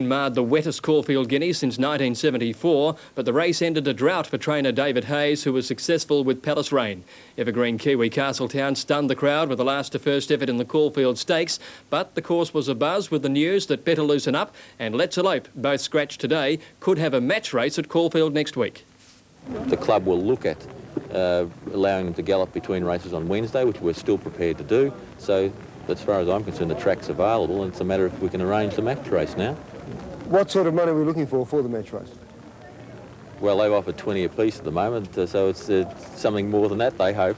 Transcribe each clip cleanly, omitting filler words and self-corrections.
Marred the wettest Caulfield Guineas since 1974, but the race ended a drought for trainer David Hayes, who was successful with Palace Rain. Evergreen Kiwi Castletown stunned the crowd with the last to first effort in the Caulfield Stakes, but the course was abuzz with the news that Better Loosen Up and Let's Elope, both scratched today, could have a match race at Caulfield next week. The club will look at allowing them to gallop between races on Wednesday, which we're still prepared to do. So, as far as I'm concerned, the track's available, and it's a matter of if we can arrange the match race now. What sort of money are we looking for the match race? Well, they've offered 20 apiece at the moment, so it's something more than that, they hope.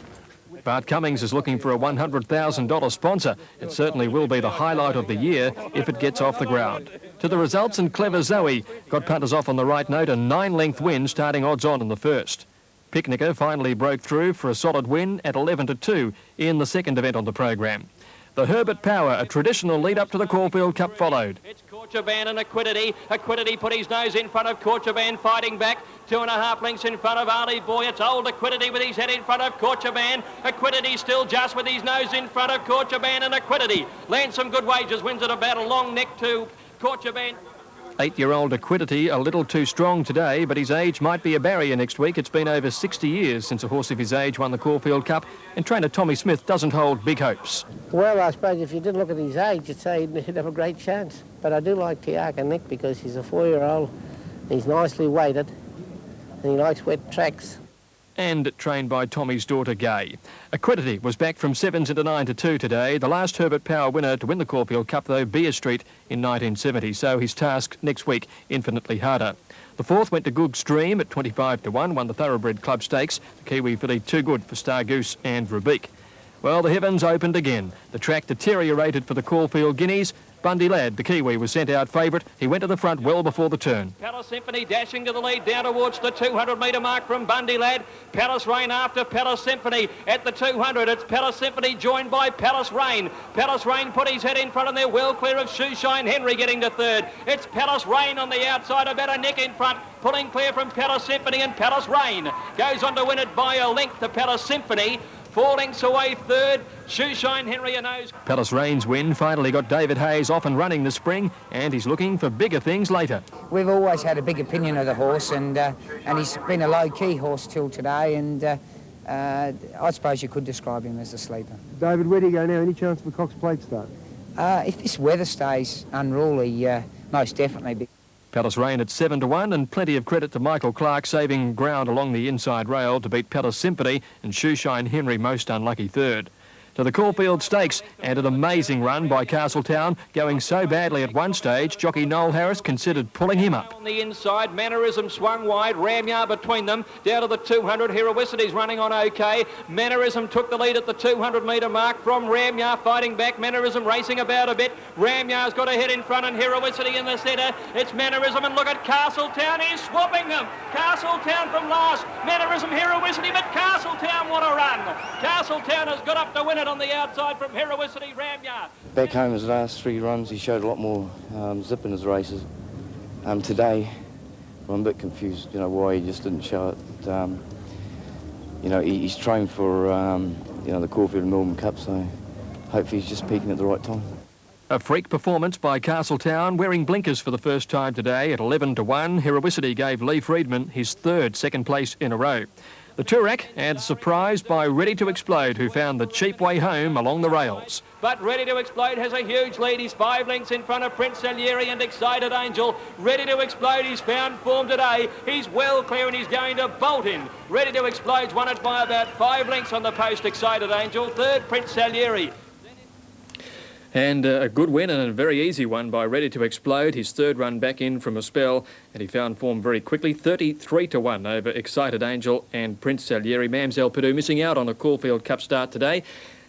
Bart Cummings is looking for a $100,000 sponsor. It certainly will be the highlight of the year if it gets off the ground. To the results, and Clever Zoe got punters off on the right note, a 9-length win starting odds on in the first. Picnicker finally broke through for a solid win at 11-2 in the second event on the program. The Herbert Power, a traditional lead-up to the Caulfield Cup, followed. It's Corchaban and Equidity. Equidity put his nose in front of Corchaban, fighting back 2.5 lengths in front of Ali Boy. It's old Equidity with his head in front of Corchaban. Equidity still just with his nose in front of Corchaban, and Equidity lands some good wages, wins it about a long neck to Corchaban. 8-year-old Equidity a little too strong today, but his age might be a barrier next week. It's been over 60 years since a horse of his age won the Caulfield Cup, and trainer Tommy Smith doesn't hold big hopes. Well, I suppose if you didn't look at his age, you'd say he'd have a great chance. But I do like Tiaka Nick because he's a 4-year-old, he's nicely weighted, and he likes wet tracks. And trained by Tommy's daughter Gay. Equidity was back from 7s into 9-2 today. The last Herbert Power winner to win the Caulfield Cup, though, Beer Street in 1970, so his task next week infinitely harder. The fourth went to Goog Stream at 25-1, won the Thoroughbred Club Stakes. The Kiwi filly too good for Star Goose and Rubique. Well, the heavens opened again. The track deteriorated for the Caulfield Guineas. Bundy Lad, the Kiwi, was sent out favourite. He went to the front well before the turn. Palace Symphony dashing to the lead down towards the 200-metre mark from Bundy Lad. Palace Rain after Palace Symphony at the 200. It's Palace Symphony joined by Palace Rain. Palace Rain put his head in front and they're well clear of Shoeshine Henry getting to third. It's Palace Rain on the outside, about a neck in front, pulling clear from Palace Symphony, and Palace Rain goes on to win it by a length to Palace Symphony. 4 lengths away third, Shoeshine Henry a nose. Palace Rain's win finally got David Hayes off and running this spring, and he's looking for bigger things later. We've always had a big opinion of the horse, and he's been a low-key horse till today, and I suppose you could describe him as a sleeper. David, where do you go now? Any chance of a Cox Plate start? If this weather stays unruly, most definitely. Palace Rain at 7-1, and plenty of credit to Michael Clark saving ground along the inside rail to beat Palace Symphony, and Shoeshine Henry most unlucky third. To the Caulfield Stakes, and an amazing run by Castletown, going so badly at one stage, jockey Noel Harris considered pulling him up. On the inside, Mannerism swung wide, Ramyar between them, down to the 200, Heroicity's running on OK. Mannerism took the lead at the 200-metre mark from Ramyar, fighting back, Mannerism racing about a bit. Ramyar's got a head in front and Heroicity in the centre. It's Mannerism, and look at Castletown, he's swapping them. Castletown from last, Mannerism, Heroicity, but Castletown want to run. Castletown has got up to win it on the outside from Heroicity, Ramyar. Back home his last 3 runs, he showed a lot more zip in his races. Today, I'm a bit confused, why he just didn't show it. He's trained for, the Caulfield and Melbourne Cup, so hopefully he's just peaking at the right time. A freak performance by Castletown, wearing blinkers for the first time today at 11-1. Heroicity gave Lee Friedman his third second place in a row. The Toorak, and surprised by Ready to Explode, who found the cheap way home along the rails. But Ready to Explode has a huge lead. He's 5 lengths in front of Prince Salieri and Excited Angel. Ready to Explode, he's found form today. He's well clear and he's going to bolt in. Ready to Explode's won it by about 5 lengths on the post, Excited Angel. Third, Prince Salieri. And a good win, and a very easy one by Ready to Explode. His third run back in from a spell, and he found form very quickly. 33-1 over Excited Angel and Prince Salieri. Mamselle Purdue missing out on a Caulfield Cup start today.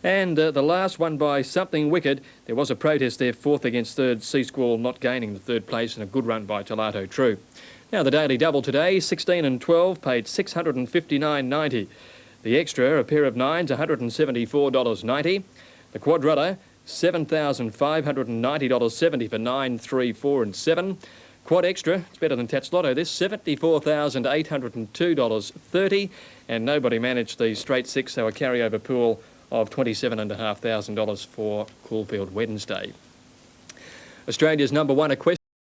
And the last one by Something Wicked. There was a protest there, 4th against 3rd, Sea Squall not gaining the 3rd place, and a good run by Gelato True. Now the daily double today, 16 and 12, paid $659.90. The extra, a pair of 9s, $174.90. The quadrilla, $7,590.70 for 9, 3, 4 and 7. Quad extra, it's better than Tats Lotto this, $74,802.30. And nobody managed the straight 6, so a carryover pool of $27,500 for Caulfield Wednesday. Australia's #1 equestrian